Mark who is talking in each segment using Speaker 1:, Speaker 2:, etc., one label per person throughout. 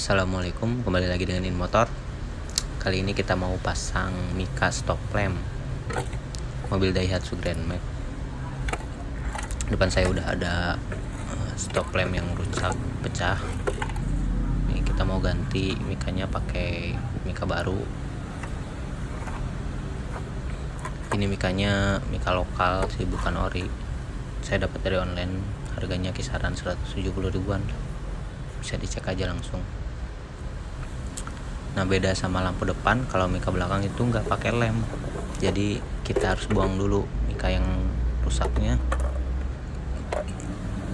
Speaker 1: Assalamualaikum, kembali lagi dengan InMotor. Kali ini kita mau pasang mika stop lamp mobil Daihatsu Grand Max. Depan saya udah ada stop lamp yang rusak, pecah. Ini kita mau ganti mikanya pakai mika baru. Ini mikanya mika lokal sih, bukan ori. Saya dapat dari online, harganya kisaran 170 ribuan. Bisa dicek aja langsung. Nah, beda sama lampu depan, kalau mika belakang itu nggak pakai lem, jadi kita harus buang dulu mika yang rusaknya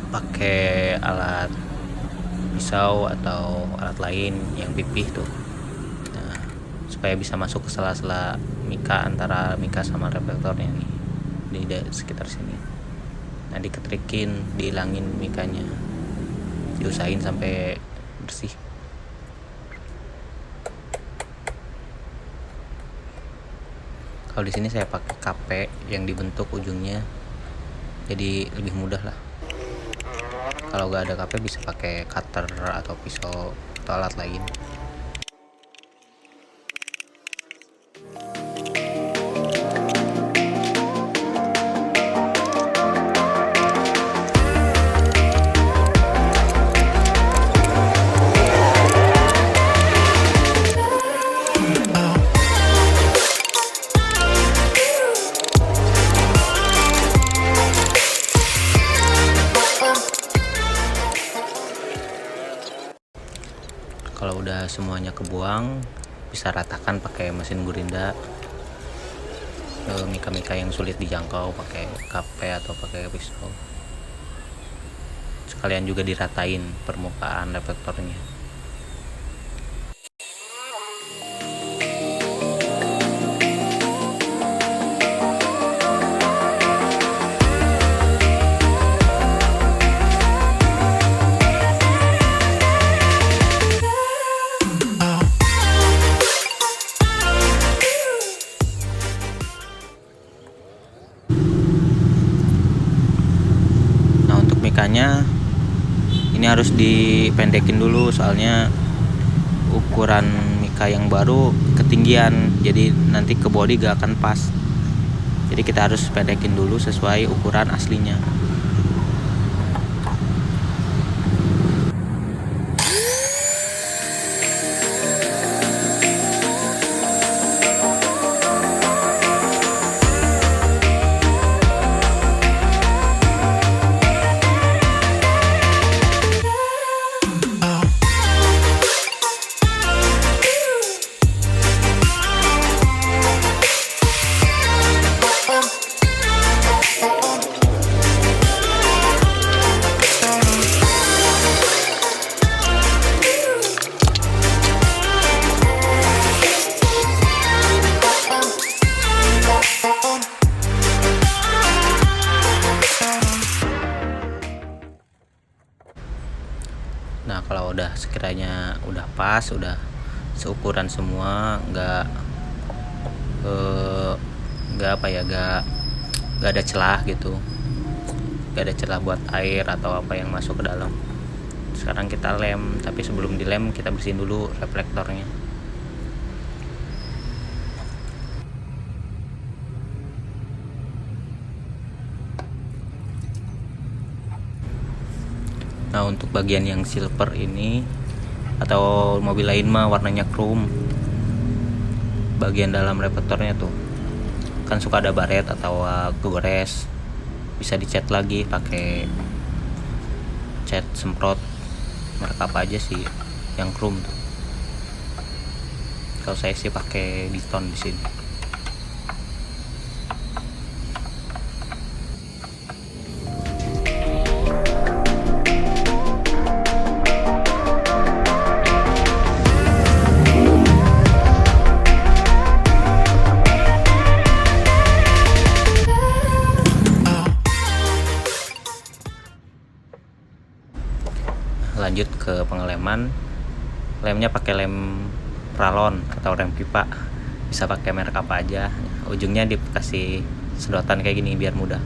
Speaker 1: pakai alat pisau atau alat lain yang pipih tuh. Nah, supaya bisa masuk ke sela-sela mika, antara mika sama reflektornya nih, di sekitar sini. Nah, diketrikin, dihilangin mikanya, diusahain sampai bersih. Kalau di sini saya pakai KP yang dibentuk ujungnya, jadi lebih mudah lah. Kalau nggak ada KP bisa pakai cutter atau pisau atau alat lain. Kalau udah semuanya kebuang, bisa ratakan pakai mesin gurinda. Mika-mika yang sulit dijangkau pakai KP atau pakai pisau. Sekalian juga diratain permukaan reflektornya. Mikanya ini harus dipendekin dulu, soalnya ukuran mika yang baru ketinggian, jadi nanti ke bodi gak akan pas. Jadi kita harus pendekin dulu sesuai ukuran aslinya. Nah, kalau udah sekiranya udah pas, udah seukuran semua, nggak ada celah gitu, nggak ada celah buat air atau apa yang masuk ke dalam. Sekarang kita lem, tapi sebelum dilem kita bersihin dulu reflektornya. Nah, untuk bagian yang silver ini atau mobil lain mah warnanya chrome, bagian dalam reflektornya tuh kan suka ada baret atau gores, bisa dicat lagi pakai cat semprot merek apa aja sih yang chrome tuh. Kalau saya sih pakai Diton di sini. Lanjut ke pengeleman. Lemnya pakai lem pralon atau rem pipa, bisa pakai merek apa aja. Ujungnya dikasih sedotan kayak gini biar mudah.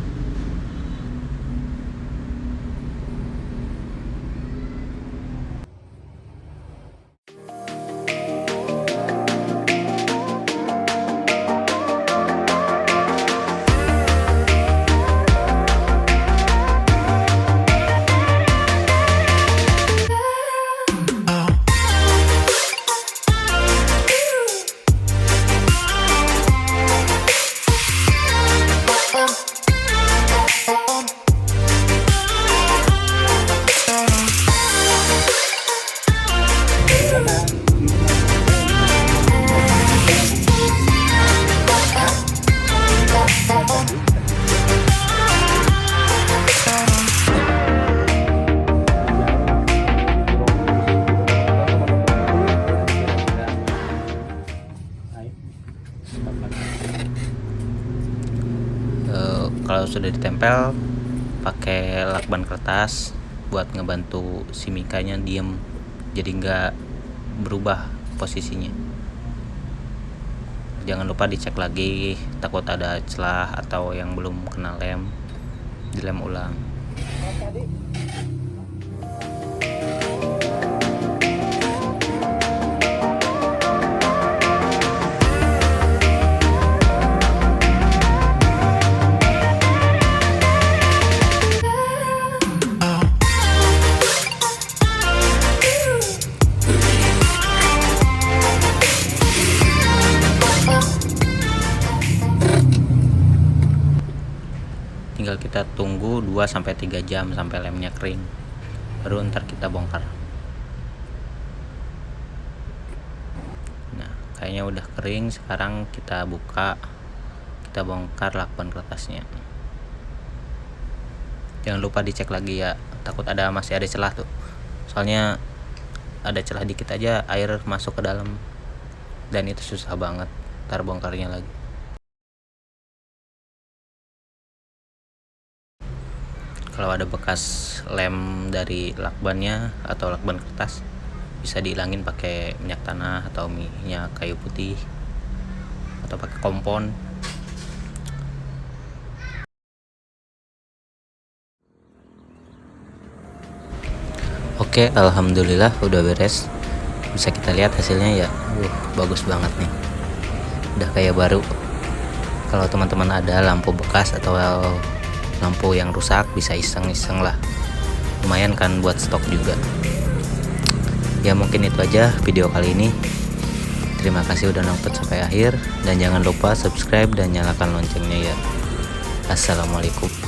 Speaker 1: Kalau sudah ditempel, pakai lakban kertas buat ngebantu si mikanya diem, jadi nggak berubah posisinya. Jangan lupa dicek lagi, takut ada celah atau yang belum kena lem, dilem ulang. Tinggal kita tunggu 2-3 jam sampai lemnya kering, baru ntar kita bongkar. Nah, kayaknya udah kering. Sekarang kita buka, kita bongkar lakban kertasnya. Jangan lupa dicek lagi ya, takut masih ada celah tuh, soalnya ada celah dikit aja air masuk ke dalam, dan itu susah banget ntar bongkarnya lagi. Kalau ada bekas lem dari lakbannya atau lakban kertas, bisa dihilangin pakai minyak tanah atau minyak kayu putih atau pakai kompon. Oke, alhamdulillah udah beres. Bisa kita lihat hasilnya ya. Bagus banget nih. Udah kayak baru. Kalau teman-teman ada lampu bekas atau lampu yang rusak, bisa iseng-iseng lah, lumayan kan buat stok juga. Ya mungkin itu aja video kali ini. Terima kasih udah nonton sampai akhir, dan jangan lupa subscribe dan nyalakan loncengnya ya. Assalamualaikum.